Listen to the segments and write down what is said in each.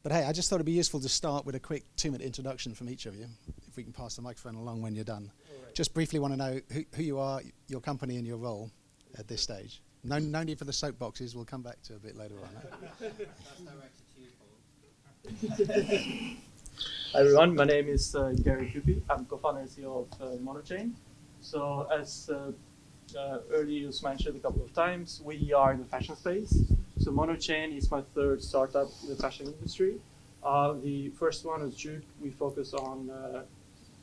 But hey, I just thought it'd be useful to start with a quick 2-minute introduction from each of you, if we can pass the microphone along when you're done. Right. Just briefly want to know who you are, your company and your role at this stage. No need for the soapboxes, we'll come back to a bit later on. That's directed to you, Paul. Hi everyone, my name is Gary Kupi. I'm co-founder and CEO of MonoChain. So as earlier was mentioned a couple of times, we are in the fashion space. So MonoChain is my third startup in the fashion industry. The first one is Juke. We focus on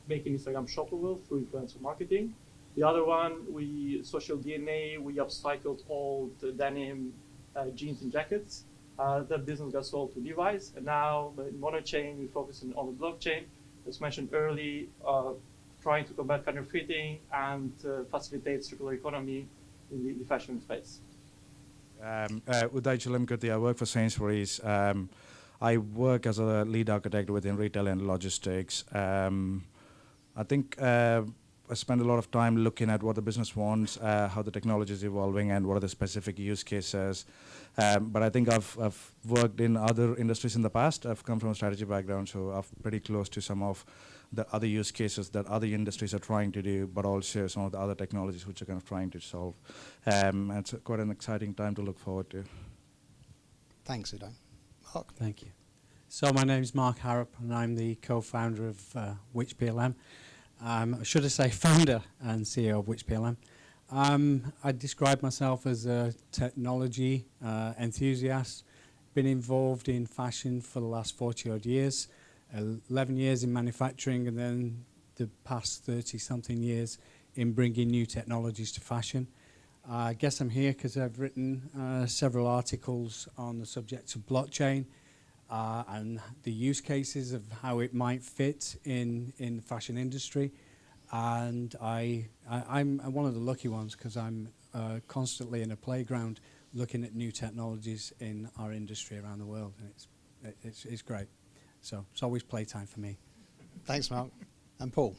making Instagram shoppable through influencer marketing. The other one, Social DNA, we upcycled all the denim jeans and jackets. That business got sold to Levi's, and now in MonoChain we focus on the blockchain. As mentioned early, trying to combat counterfeiting and facilitate circular economy in the fashion space. Uday Chulamkirti, I work for Sainsbury's. I work as a lead architect within retail and logistics. I think I spend a lot of time looking at what the business wants, how the technology is evolving, and what are the specific use cases. But I think I've worked in other industries in the past. I've come from a strategy background, so I'm pretty close to some of the other use cases that other industries are trying to do, but also some of the other technologies which are kind of trying to solve. And it's quite an exciting time to look forward to. Thanks, Uday. Mark. Thank you. So my name is Mark Harrop, and I'm the co-founder of Which PLM. Should I say founder and CEO of Which PLM. I describe myself as a technology enthusiast. Been involved in fashion for the last 40-odd years, 11 years in manufacturing, and then the past 30-something years in bringing new technologies to fashion. I guess I'm here because I've written several articles on the subject of blockchain and the use cases of how it might fit in the fashion industry. And I'm one of the lucky ones because I'm constantly in a playground looking at new technologies in our industry around the world, and it's great. So it's always playtime for me. Thanks, Mark. And Paul.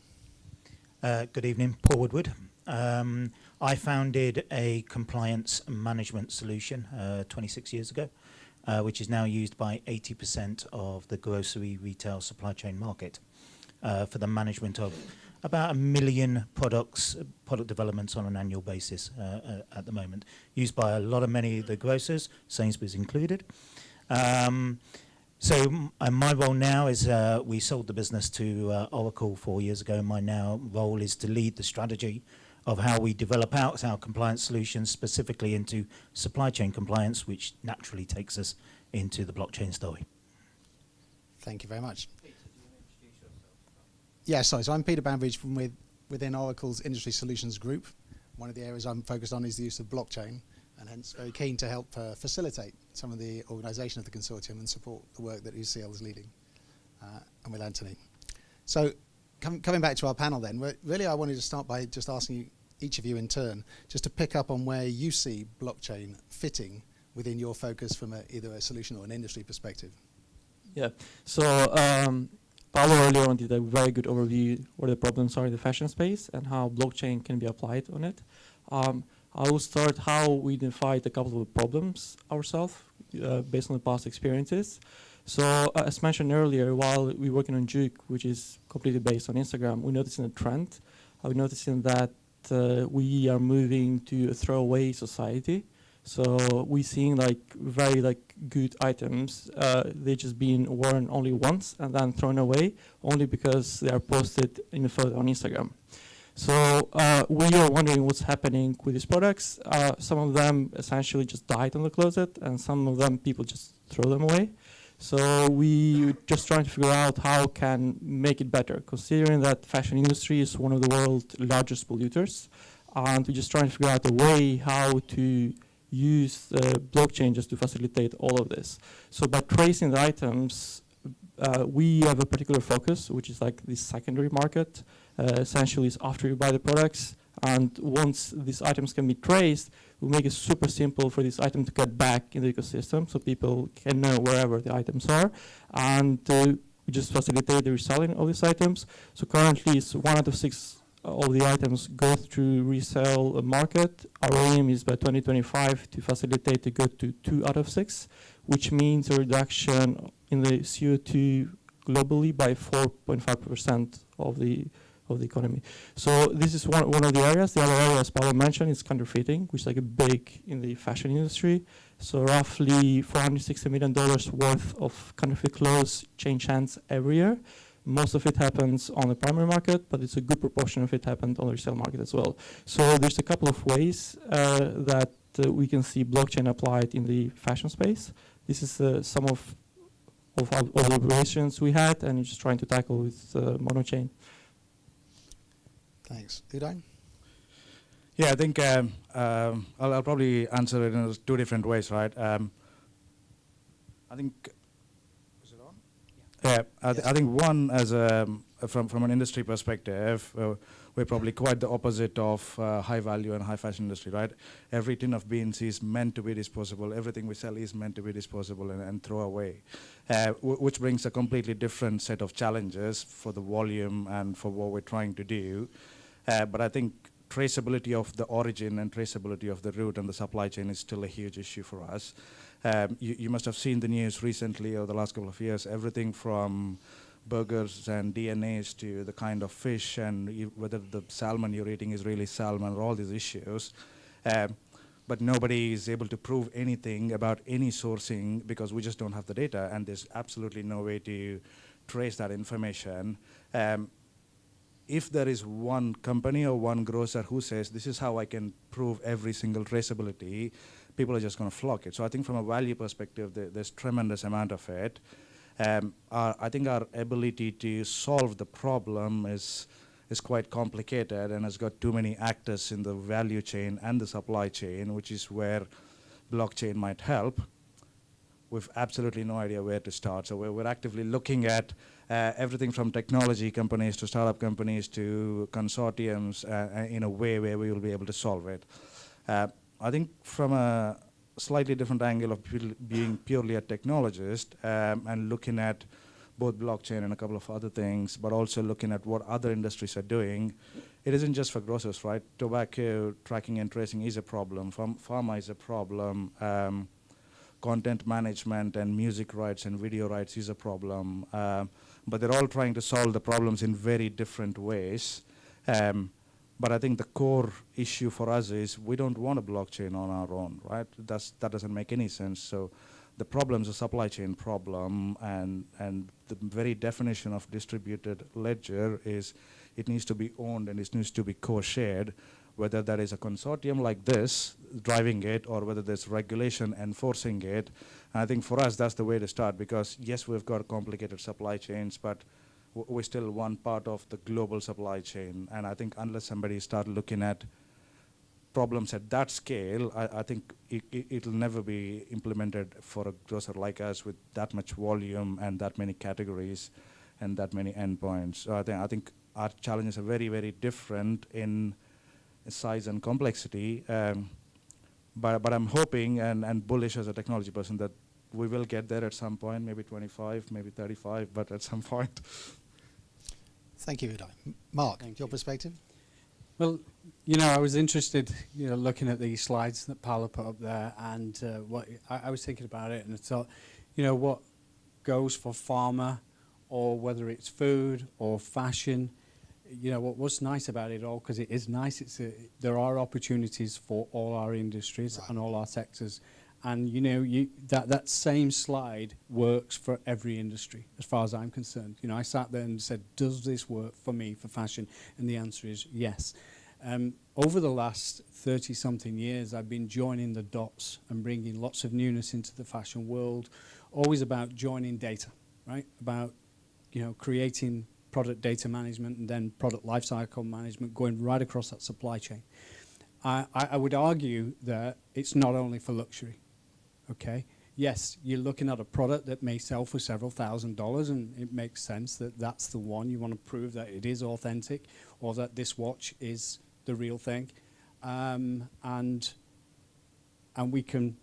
Good evening, Paul Woodward. I founded a compliance management solution 26 years ago, which is now used by 80% of the grocery retail supply chain market for the management of about 1 million product developments on an annual basis at the moment, used by many of the grocers, Sainsbury's included. So my role now is we sold the business to Oracle 4 years ago. My now role is to lead the strategy of how we develop out our compliance solutions specifically into supply chain compliance, which naturally takes us into the blockchain story. Thank you very much. Yes, so I'm Peter Banbridge from within Oracle's Industry Solutions Group. One of the areas I'm focused on is the use of blockchain, and hence very keen to help facilitate some of the organisation of the consortium and support the work that UCL is leading, and with Anthony. So coming back to our panel then, really I wanted to start by just asking each of you in turn, just to pick up on where you see blockchain fitting within your focus from either a solution or an industry perspective. Yeah, so Paolo earlier on did a very good overview where the problems are in the fashion space and how blockchain can be applied on it. I will start how we identified a couple of problems ourselves based on the past experiences. So as mentioned earlier, while we're working on Juke, which is completely based on Instagram, we're noticing a trend. We're noticing that we are moving to a throwaway society. So we're seeing very good items, they just being worn only once and then thrown away only because they are posted in a photo on Instagram. So we are wondering what's happening with these products. Some of them essentially just died in the closet, and some of them people just throw them away. So we just trying to figure out how can make it better, considering that fashion industry is one of the world's largest polluters, and we're just trying to figure out a way how to use blockchain just to facilitate all of this. So by tracing the items, we have a particular focus, which is like the secondary market. Essentially, is after you buy the products, and once these items can be traced, we'll make it super simple for this item to get back in the ecosystem, so people can know wherever the items are, and we just facilitate the reselling of these items. So currently, it's 1 out of 6 of the items go through resale market. Our aim is by 2025 to facilitate to go to 2 out of 6, which means a reduction in the CO2 globally by 4.5% of the economy. So this is one of the areas. The other area, as Paolo mentioned, is counterfeiting, which is like a big in the fashion industry. So roughly $460 million worth of counterfeit clothes change hands every year. Most of it happens on the primary market, but it's a good proportion of it happened on the resale market as well. So there's a couple of ways that we can see blockchain applied in the fashion space. This is some of our observations we had, and just trying to tackle with MonoChain. Thanks. Uday? Yeah, I think I'll probably answer it in two different ways, right? I think, is it on? Yeah, I think one, as from an industry perspective, we're probably quite the opposite of high value and high fashion industry, right? Every tin of beans is meant to be disposable. Everything we sell is meant to be disposable and throw away, which brings a completely different set of challenges for the volume and for what we're trying to do. But I think traceability of the origin and traceability of the route and the supply chain is still a huge issue for us. You must have seen the news recently over the last couple of years, everything from burgers and DNAs to the kind of fish and whether the salmon you're eating is really salmon, or all these issues. But nobody is able to prove anything about any sourcing because we just don't have the data, and there's absolutely no way to trace that information. If there is one company or one grocer who says, this is how I can prove every single traceability, people are just going to flock it. So I think from a value perspective, there's tremendous amount of it. I think our ability to solve the problem is quite complicated and has got too many actors in the value chain and the supply chain, which is where blockchain might help. We've absolutely no idea where to start. So we're actively looking at everything from technology companies to startup companies to consortiums in a way where we will be able to solve it. I think from a slightly different angle of being purely a technologist and looking at both blockchain and a couple of other things, but also looking at what other industries are doing. It isn't just for grocers, right? Tobacco tracking and tracing is a problem. Pharma is a problem. Content management and music rights and video rights is a problem. But they're all trying to solve the problems in very different ways. But I think the core issue for us is we don't want a blockchain on our own, right? That doesn't make any sense. So the problem's a supply chain problem, and the very definition of distributed ledger is it needs to be owned and it needs to be co-shared, whether that is a consortium like this driving it or whether there's regulation enforcing it. And I think for us, that's the way to start, because yes, we've got complicated supply chains, but we're still one part of the global supply chain. And I think unless somebody start looking at problems at that scale, I think it'll never be implemented for a grocer like us with that much volume and that many categories and that many endpoints. So I think our challenges are very, very different in size and complexity. But I'm hoping and bullish as a technology person that we will get there at some point, maybe 25, maybe 35, but at some point. Thank you, Uday. Mark, your perspective? Well, I was interested, looking at these slides that Paolo put up there, and what I was thinking about it, and I thought, what goes for pharma, or whether it's food or fashion, what's nice about it all, because it is nice, there are opportunities for all our industries and all our sectors. And that same slide works for every industry, as far as I'm concerned. I sat there and said, does this work for me, for fashion? And the answer is yes. Over the last 30-something years, I've been joining the dots and bringing lots of newness into the fashion world, always about joining data, right? About, creating product data management and then product lifecycle management, going right across that supply chain. I would argue that it's not only for luxury. Okay. Yes, you're looking at a product that may sell for several $1,000s, and it makes sense that that's the one. You want to prove that it is authentic, or that this watch is the real thing, and we can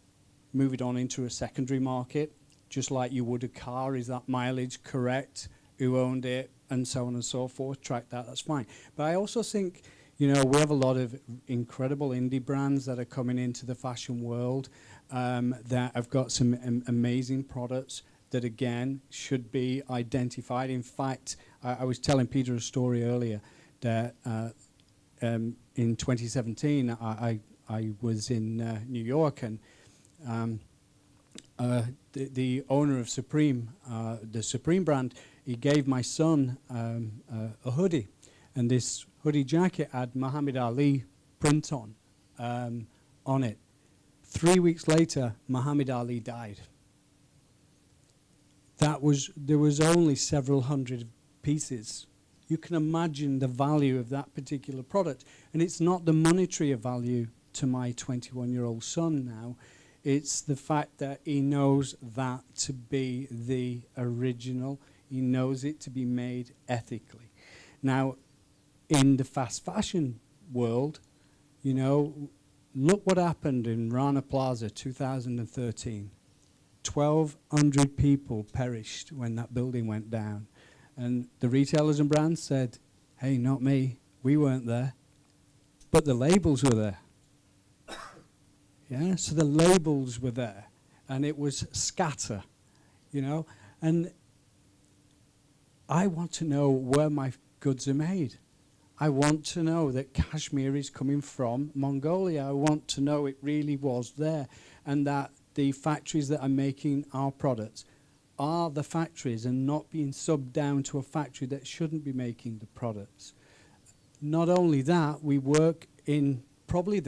move it on into a secondary market, just like you would a car. Is that mileage correct? Who owned it? And so on and so forth. Track that. That's fine. But I also think, we have a lot of incredible indie brands that are coming into the fashion world that have got some amazing products that, again, should be identified. In fact, I was telling Peter a story earlier that in 2017, I was in New York, and the owner of Supreme, the Supreme brand, he gave my son a hoodie, and this hoodie jacket had Muhammad Ali print on it. 3 weeks later, Muhammad Ali died. There was only several hundred pieces. You can imagine the value of that particular product. And it's not the monetary value to my 21-year-old son now. It's the fact that he knows that to be the original. He knows it to be made ethically. Now, in the fast fashion world, you know, look what happened in Rana Plaza 2013. 1,200 people perished when that building went down. And the retailers and brands said, hey, not me, we weren't there. But the labels were there. Yeah, so the labels were there. And it was scatter, you know. And I want to know where my goods are made. I want to know that cashmere is coming from Mongolia. I want to know it really was there, and that the factories that are making our products are the factories and not being subbed down to a factory that shouldn't be making the products. Not only that, we work in probably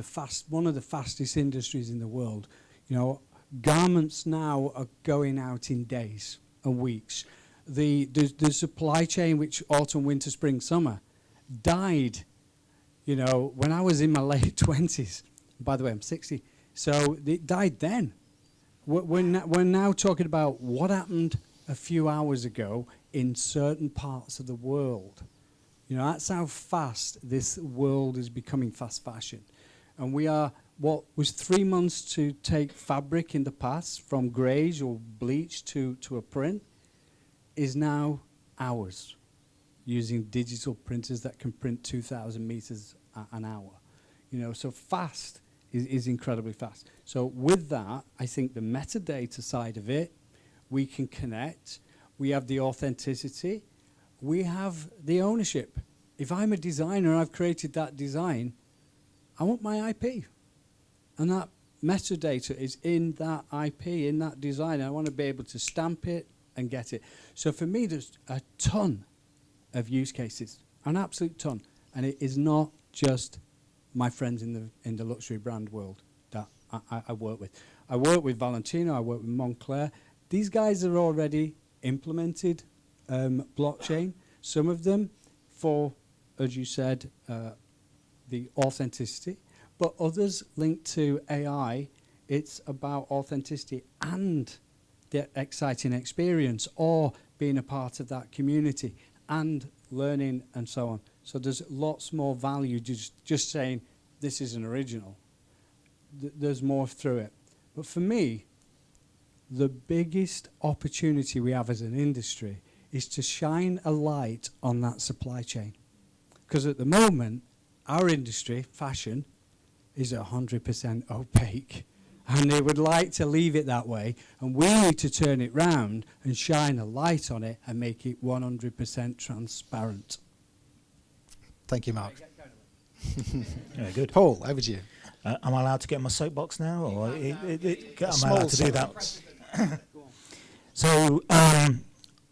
one of the fastest industries in the world. You know, garments now are going out in days and weeks. The supply chain, which autumn, winter, spring, summer, died, you know, when I was in my late 20s. By the way, I'm 60. So it died then. We're now talking about what happened a few hours ago in certain parts of the world. You know, that's how fast this world is becoming fast fashion. And we are, what was 3 months to take fabric in the past, from greige or bleach to a print, is now hours, using digital printers that can print 2,000 meters an hour. You know, so fast is incredibly fast. So with that, I think the metadata side of it, we can connect. We have the authenticity. We have the ownership. If I'm a designer, I've created that design, I want my IP. And that metadata is in that IP, in that design. I want to be able to stamp it and get it. So for me, there's a ton of use cases, an absolute ton. And it is not just my friends in the luxury brand world that I work with. I work with Valentino, I work with Montclair. These guys are already implemented blockchain, some of them for, as you said, the authenticity, but others linked to AI. It's about authenticity and the exciting experience, or being a part of that community and learning and so on. So there's lots more value just saying this is an original. There's more through it. But for me, the biggest opportunity we have as an industry is to shine a light on that supply chain. Because at the moment, our industry, fashion, is 100% opaque. And they would like to leave it that way. And we need to turn it round and shine a light on it and make it 100% transparent. Thank you, Mark. Very good. Paul, over to you. Am I allowed to get my soapbox now, or am I Small allowed to do that? soapbox. So,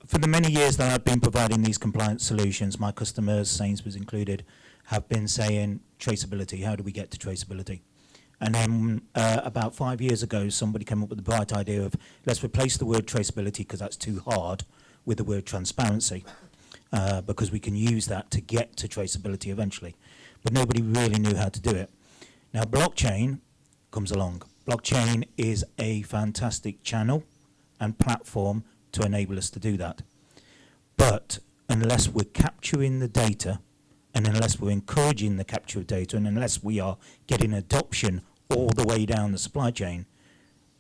for the many years that I've been providing these compliance solutions, my customers, Sainsbury's included, have been saying traceability. How do we get to traceability? And then about 5 years ago, somebody came up with the bright idea of, let's replace the word traceability, because that's too hard, with the word transparency, because we can use that to get to traceability eventually. But nobody really knew how to do it. Now, blockchain comes along. Blockchain is a fantastic channel and platform to enable us to do that. But unless we're capturing the data, and unless we're encouraging the capture of data, and unless we are getting adoption all the way down the supply chain,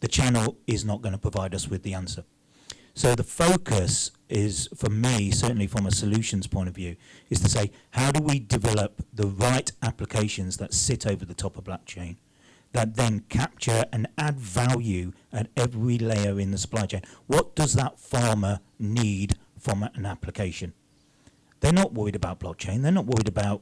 the channel is not going to provide us with the answer. So the focus is, for me, certainly from a solutions point of view, is to say, how do we develop the right applications that sit over the top of blockchain that then capture and add value at every layer in the supply chain. What does that farmer need from an application? They're not worried about blockchain. They're not worried about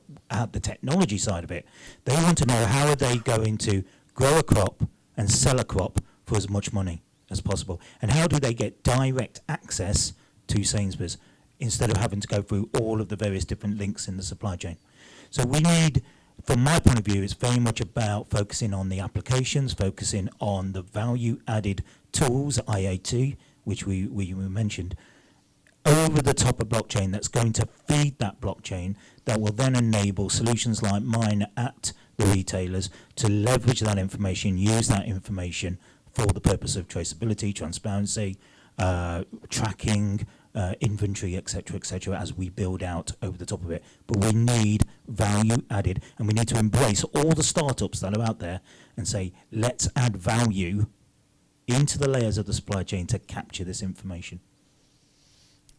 the technology side of it. They want to know how are they going to grow a crop and sell a crop for as much money as possible. And how do they get direct access to Sainsbury's instead of having to go through all of the various different links in the supply chain. So we need, from my point of view, it's very much about focusing on the applications, focusing on the value added tools, IAT, which we mentioned, over the top of blockchain that's going to feed that blockchain that will then enable solutions like mine at the retailers to leverage that information, use that information for the purpose of traceability, transparency, tracking, inventory, etc., as we build out over the top of it. But we need value added, and we need to embrace all the startups that are out there and say, let's add value into the layers of the supply chain to capture this information.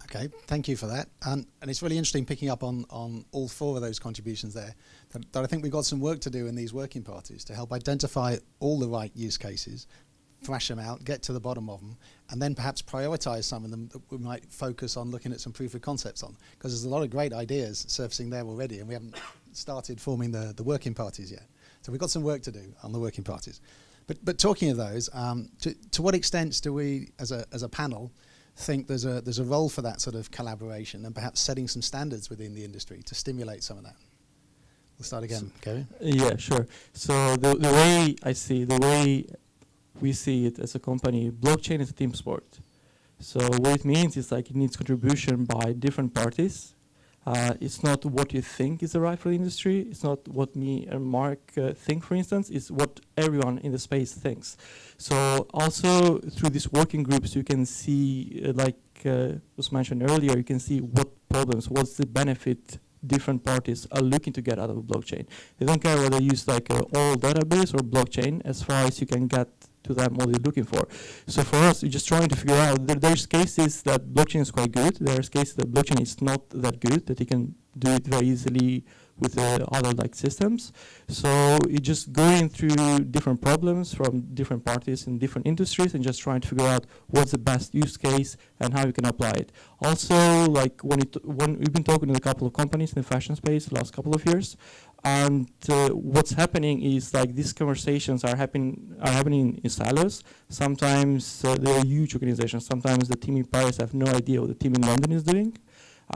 Okay, thank you for that. And it's really interesting picking up on all four of those contributions there, that I think we've got some work to do in these working parties to help identify all the right use cases, thrash them out, get to the bottom of them, and then perhaps prioritize some of them that we might focus on looking at some proof of concepts on. Because there's a lot of great ideas surfacing there already, and we haven't started forming the working parties yet. So we've got some work to do on the working parties. But talking of those, to what extent do we, as a panel, think there's a role for that sort of collaboration and perhaps setting some standards within the industry to stimulate some of that? We'll start again, Gary. Yeah, sure. So the way I see, the way we see it as a company, blockchain is a team sport. So what it means is like it needs contribution by different parties. It's not what you think is the right for the industry. It's not what me and Mark think, for instance. It's what everyone in the space thinks. So also through these working groups, you can see, like was mentioned earlier, you can see what problems, what's the benefit different parties are looking to get out of a blockchain. They don't care whether they use like an old database or blockchain, as far as you can get to them what they're looking for. So for us, we're just trying to figure out, there's cases that blockchain is quite good, there's cases that blockchain is not that good, that you can do it very easily with other like systems. So you're just going through different problems from different parties in different industries and just trying to figure out what's the best use case and how you can apply it. Also, like when we've been talking to a couple of companies in the fashion space the last couple of years, and what's happening is like these conversations are happening in silos. Sometimes they're huge organizations. Sometimes the team in Paris have no idea what the team in London is doing.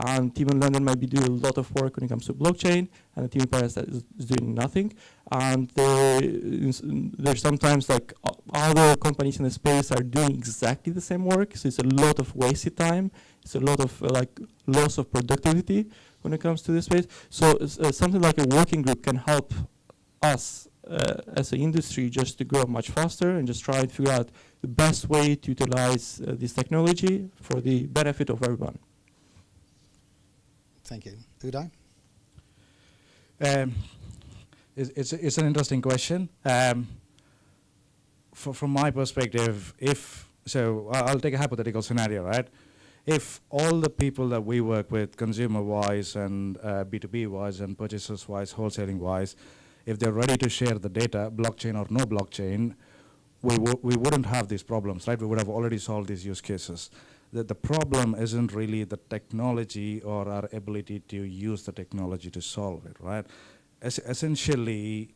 And team in London might be doing a lot of work when it comes to blockchain, and the team in Paris is doing nothing. And there's sometimes like other companies in the space are doing exactly the same work. So it's a lot of wasted time. It's a lot of like loss of productivity when it comes to this space. So something like a working group can help us as an industry just to grow much faster and just try to figure out the best way to utilize this technology for the benefit of everyone. Thank you. Uday? It's an interesting question. From my perspective, I'll take a hypothetical scenario, right? If all the people that we work with, consumer-wise and B2B-wise and purchasers-wise, wholesaling-wise, if they're ready to share the data, blockchain or no blockchain, we wouldn't have these problems, right? We would have already solved these use cases. The problem isn't really the technology or our ability to use the technology to solve it, right? Essentially,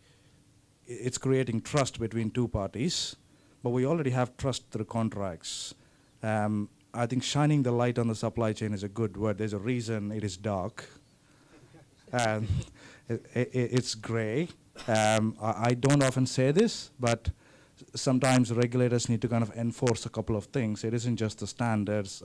it's creating trust between two parties, but we already have trust through contracts. I think shining the light on the supply chain is a good word. There's a reason it is dark. It's gray. I don't often say this, but sometimes regulators need to kind of enforce a couple of things. It isn't just the standards.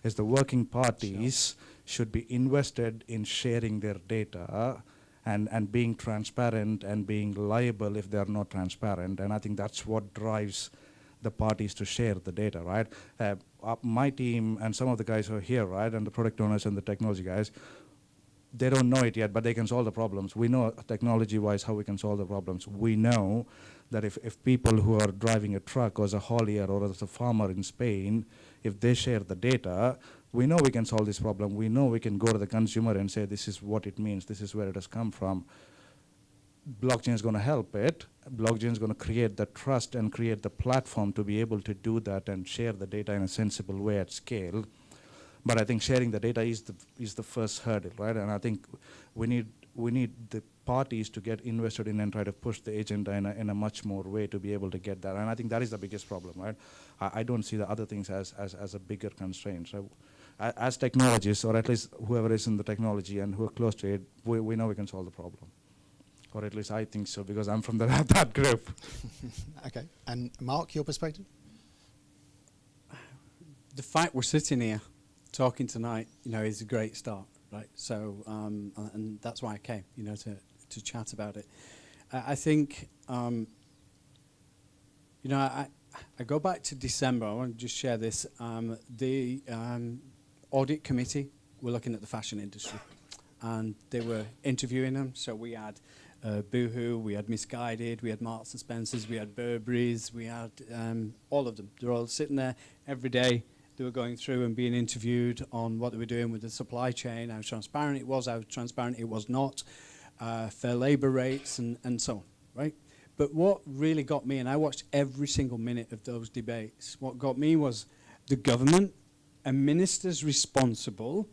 It's the working parties should be invested in sharing their data and being transparent and being liable if they're not transparent. And I think that's what drives the parties to share the data, right? My team and some of the guys who are here, right, and the product owners and the technology guys, they don't know it yet, but they can solve the problems. We know technology-wise how we can solve the problems. We know that if people who are driving a truck or as a haulier or as a farmer in Spain, if they share the data, we know we can solve this problem. We know we can go to the consumer and say, this is what it means, this is where it has come from. blockchain is going to help it. Blockchain is going to create the trust and create the platform to be able to do that and share the data in a sensible way at scale. But I think sharing the data is the first hurdle, right? And I think we need the parties to get invested in and try to push the agenda in a much more way to be able to get that. And I think that is the biggest problem, right? I don't see the other things as a bigger constraint. So as technologists, or at least whoever is in the technology and who are close to it, we know we can solve the problem. Or at least I think so, because I'm from that group. Okay. And Mark, your perspective? The fact we're sitting here talking tonight, is a great start, right? So, and that's why I came, to chat about it. I think, I go back to December. I want to just share this. The audit committee were looking at the fashion industry, and they were interviewing them. So we had Boohoo, we had Misguided, we had Marks and Spencers, we had Burberry's, we had all of them. They're all sitting there every day. They were going through and being interviewed on what they were doing with the supply chain, how transparent it was, how transparent it was not, fair labor rates, and so on, right? But what really got me, and I watched every single minute of those debates, what got me was the government and ministers responsible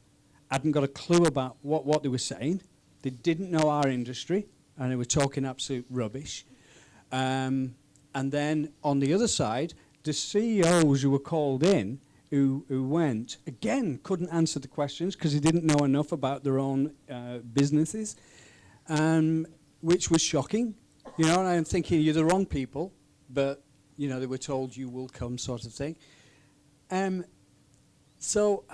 hadn't got a clue about what they were saying. They didn't know our industry, and they were talking absolute rubbish. And then on the other side, the CEOs who were called in, who went, again, couldn't answer the questions because they didn't know enough about their own businesses, which was shocking. And I'm thinking, you're the wrong people, but, they were told you will come, sort of thing. So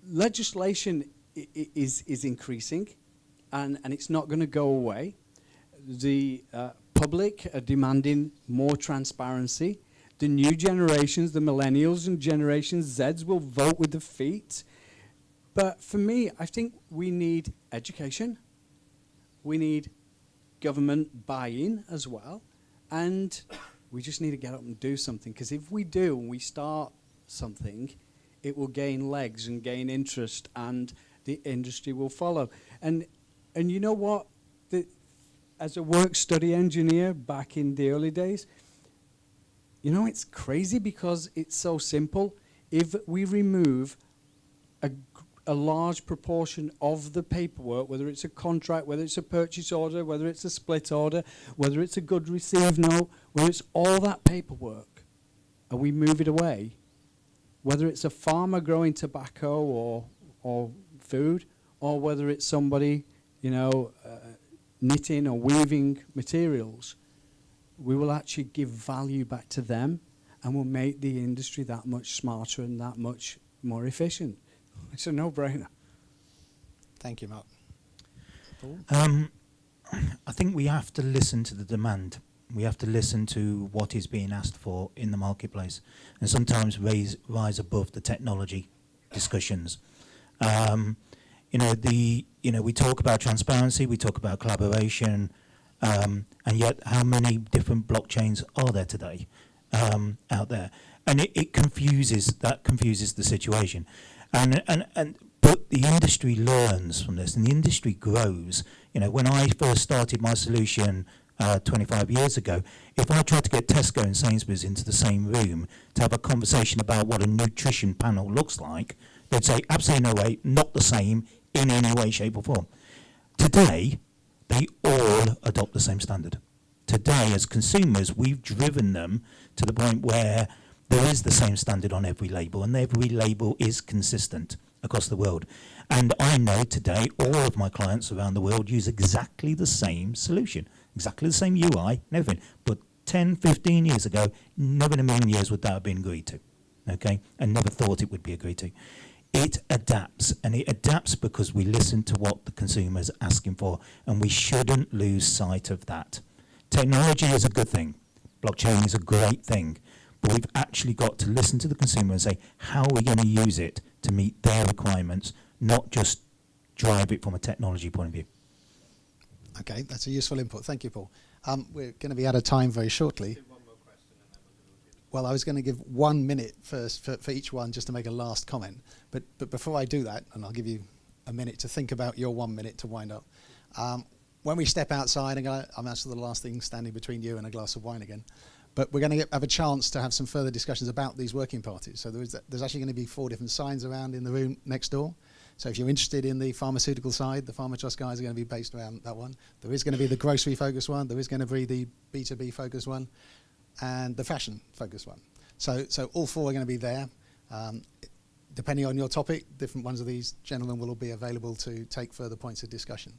legislation is increasing, and it's not going to go away. The public are demanding more transparency. The new generations, the millennials and Generation Zs, will vote with their feet. But for me, I think we need education. We need government buy-in as well. And we just need to get up and do something. Because if we do and we start something, it will gain legs and gain interest, and the industry will follow. And you know what? As a work-study engineer back in the early days, it's crazy because it's so simple. If we remove a large proportion of the paperwork, whether it's a contract, whether it's a purchase order, whether it's a split order, whether it's a good receive note, whether it's all that paperwork, and we move it away, whether it's a farmer growing tobacco or food, or whether it's somebody, knitting or weaving materials, we will actually give value back to them, and we'll make the industry that much smarter and that much more efficient. It's a no-brainer. Thank you, Mark. Paul? I think we have to listen to the demand. We have to listen to what is being asked for in the marketplace, and sometimes rise above the technology discussions. We talk about transparency, we talk about collaboration, and yet how many different blockchains are there today out there? And it confuses the situation. But the industry learns from this, and the industry grows. When I first started my solution 25 years ago, if I tried to get Tesco and Sainsbury's into the same room to have a conversation about what a nutrition panel looks like, they'd say, absolutely no way, not the same in any way, shape or form. Today, they all adopt the same standard. Today, as consumers, we've driven them to the point where there is the same standard on every label, and every label is consistent across the world. And I know today all of my clients around the world use exactly the same solution, exactly the same UI and everything. But 10, 15 years ago, never in a million years would that have been agreed to, okay? And never thought it would be agreed to. It adapts, and it adapts because we listen to what the consumer is asking for, and we shouldn't lose sight of that. Technology is a good thing. Blockchain is a great thing. But we've actually got to listen to the consumer and say, how are we going to use it to meet their requirements, not just drive it from a technology point of view. Okay, that's a useful input. Thank you, Paul. We're going to be out of time very shortly. Well, I was going to give 1 minute first for each one just to make a last comment. But before I do that, and I'll give you a minute to think about your 1 minute to wind up, when we step outside, and I'm actually the last thing standing between you and a glass of wine again, but we're going to have a chance to have some further discussions about these working parties. So there's actually going to be 4 different signs around in the room next door. So if you're interested in the pharmaceutical side, the Pharma Trust guys are going to be based around that one. There is going to be the grocery focused one. There is going to be the B2B focused one, and the fashion focused one. So all 4 are going to be there. Depending on your topic, different ones of these gentlemen will all be available to take further points of discussion.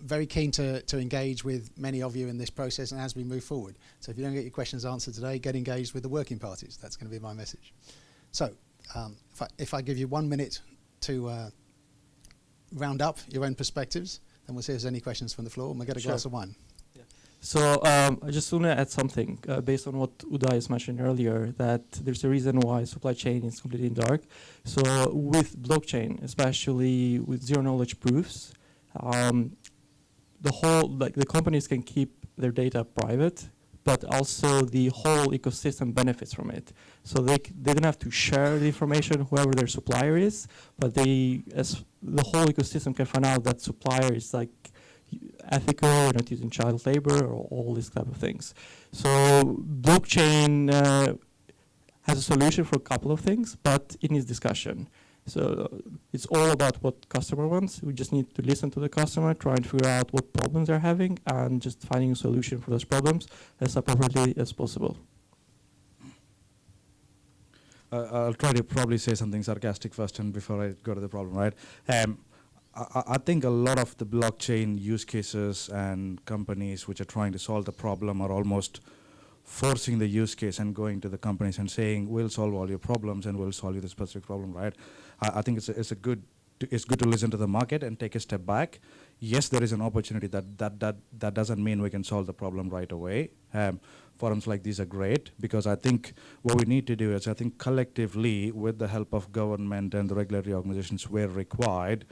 Very keen to engage with many of you in this process and as we move forward. So if you don't get your questions answered today, get engaged with the working parties. That's going to be my message. So if I give you 1 minute to round up your own perspectives, then we'll see if there's any questions from the floor, and we'll get a glass of wine. So I just want to add something based on what Uday mentioned earlier, that there's a reason why supply chain is completely in dark. So with blockchain, especially with zero knowledge proofs, the companies can keep their data private, but also the whole ecosystem benefits from it. So they don't have to share the information, whoever their supplier is, but the whole ecosystem can find out that supplier is like ethical, not using child labor, or all these type of things. So blockchain has a solution for a couple of things, but it needs discussion. So it's all about what customer wants. We just need to listen to the customer, try and figure out what problems they're having, and just finding a solution for those problems as appropriately as possible. I'll try to probably say something sarcastic first and before I go to the problem, right? I think a lot of the blockchain use cases and companies which are trying to solve the problem are almost forcing the use case and going to the companies and saying, we'll solve all your problems and we'll solve you the specific problem, right? I think it's good to listen to the market and take a step back. Yes, there is an opportunity that doesn't mean we can solve the problem right away. Forums like these are great because I think what we need to do is, I think collectively, with the help of government and the regulatory organizations where required,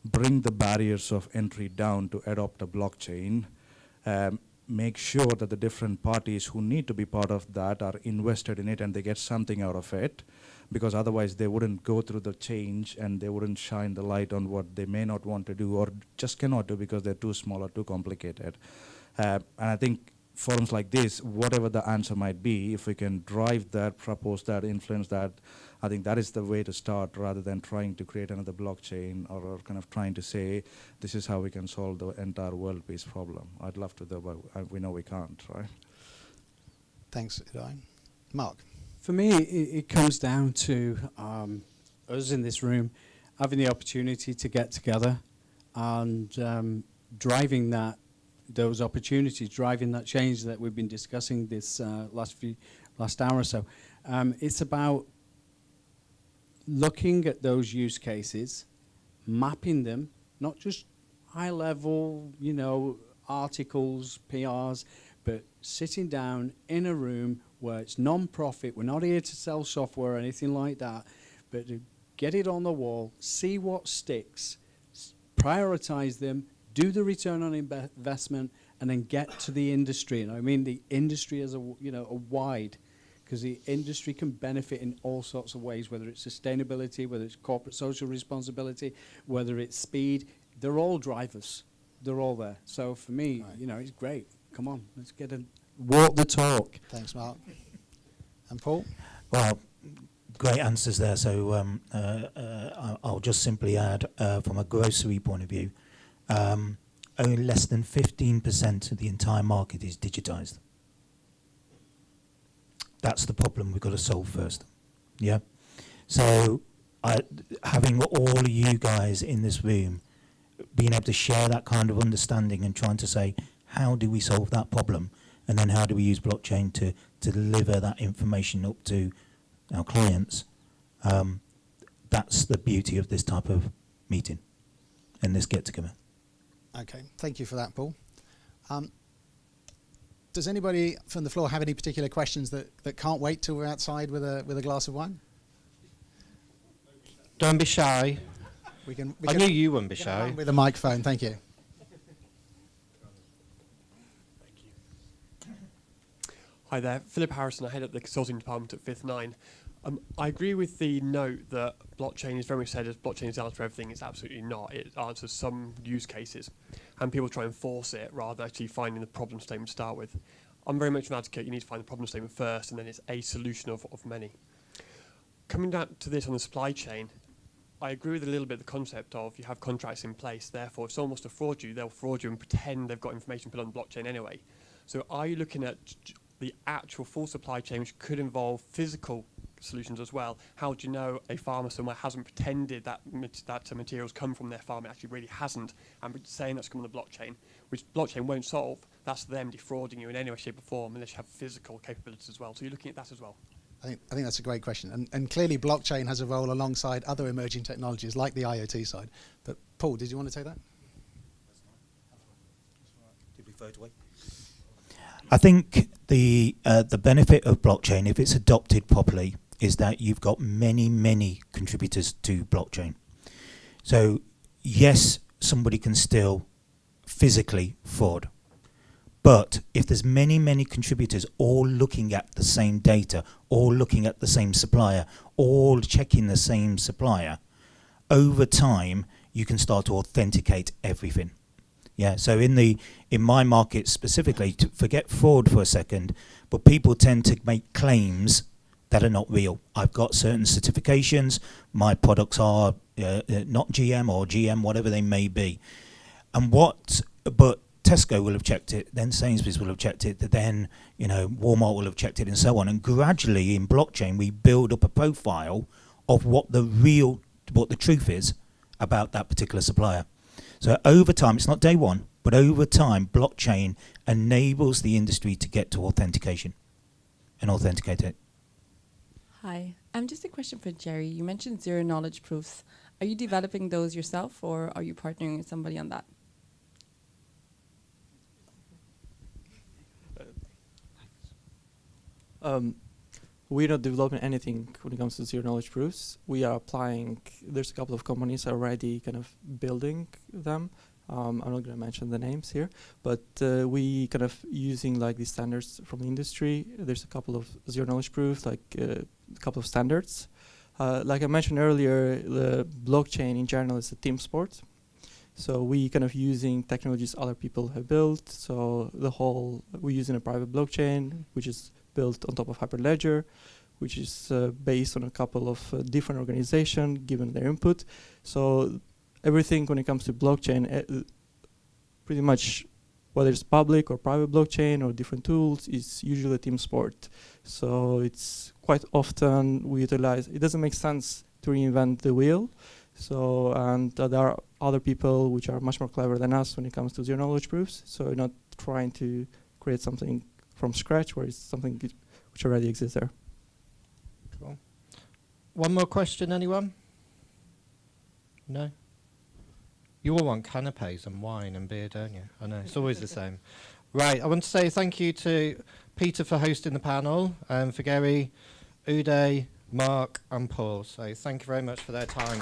bring the barriers of entry down to adopt a blockchain, make sure that the different parties who need to be part of that are invested in it and they get something out of it, because otherwise they wouldn't go through the change and they wouldn't shine the light on what they may not want to do or just cannot do because they're too small or too complicated. And I think forums like this, whatever the answer might be, if we can drive that, propose that, influence that, I think that is the way to start rather than trying to create another blockchain or kind of trying to say, this is how we can solve the entire world peace problem. I'd love to, though, but we know we can't, right? Thanks, Uday. Mark. For me, it comes down to us in this room having the opportunity to get together and driving those opportunities, driving that change that we've been discussing this last hour or so. It's about looking at those use cases, mapping them, not just high level, articles, PRs, but sitting down in a room where it's non-profit. We're not here to sell software or anything like that, but to get it on the wall, see what sticks, prioritize them, do the return on investment, and then get to the industry. And I mean the industry as a wide, because the industry can benefit in all sorts of ways, whether it's sustainability, whether it's corporate social responsibility, whether it's speed. They're all drivers. They're all there. So for me, it's great. Come on, let's walk the talk. Thanks, Mark. And Paul? Well, great answers there. So I'll just simply add, from a grocery point of view, only less than 15% of the entire market is digitized. That's the problem we've got to solve first. Yeah. So having all of you guys in this room, being able to share that kind of understanding and trying to say, how do we solve that problem? And then how do we use blockchain to deliver that information up to our clients? That's the beauty of this type of meeting and this get-together. Okay, thank you for that, Paul. Does anybody from the floor have any particular questions that can't wait till we're outside with a glass of wine? Don't be shy. I knew you wouldn't be shy. With a microphone, thank you. Hi there, Philip Harrison. I head up the consulting department at Fifth Nine. I agree with the note that blockchain is very much said as blockchain is the answer to everything. It's absolutely not. It answers some use cases. and people try and force it rather than actually finding the problem statement to start with. I'm very much an advocate, you need to find the problem statement first, and then it's a solution of many. Coming down to this on the supply chain, I agree with a little bit the concept of you have contracts in place, therefore if someone wants to fraud you, they'll fraud you and pretend they've got information put on the blockchain anyway. So are you looking at the actual full supply chain, which could involve physical solutions as well? How do you know a farmer somewhere hasn't pretended that materials come from their farm, it actually really hasn't, and saying that's come on the blockchain, which blockchain won't solve? That's them defrauding you in any way, shape or form, unless you have physical capabilities as well. So you're looking at that as well. I think that's a great question. And clearly blockchain has a role alongside other emerging technologies like the IoT side. But Paul, did you want to take that? Did we vote away? I think the benefit of blockchain, if it's adopted properly, is that you've got many contributors to blockchain. So yes, somebody can still physically fraud. But if there's many contributors all looking at the same data, all looking at the same supplier, all checking the same supplier, over time you can start to authenticate everything. Yeah, so in my market specifically, to forget fraud for a second, but people tend to make claims that are not real. I've got certain certifications, my products are not GM or GM, whatever they may be. But Tesco will have checked it, then Sainsbury's will have checked it, then Walmart will have checked it, and so on. And gradually in blockchain, we build up a profile of what the truth is about that particular supplier. So over time, it's not day one, but over time, blockchain enables the industry to get to authentication and authenticate it. Hi, just a question for Jerry. You mentioned zero knowledge proofs. Are you developing those yourself, or are you partnering with somebody on that? We're not developing anything when it comes to zero knowledge proofs. We are applying, there's a couple of companies already kind of building them. I'm not going to mention the names here, but we kind of using like the standards from industry. There's a couple of zero knowledge proofs, like a couple of standards. Like I mentioned earlier, the blockchain in general is a team sport. So we kind of using technologies other people have built. So we're using a private blockchain, which is built on top of Hyperledger, which is based on a couple of different organizations given their input. So everything when it comes to blockchain, pretty much whether it's public or private blockchain or different tools, is usually a team sport. So it's quite often we utilize, it doesn't make sense to reinvent the wheel. So, and there are other people which are much more clever than us when it comes to zero knowledge proofs. So we're not trying to create something from scratch where it's something which already exists there. Cool. One more question, anyone? No? You all want canapes and wine and beer, don't you? I know, it's always the same. Right, I want to say thank you to Peter for hosting the panel, and for Gary, Uday, Mark and Paul. So thank you very much for their time.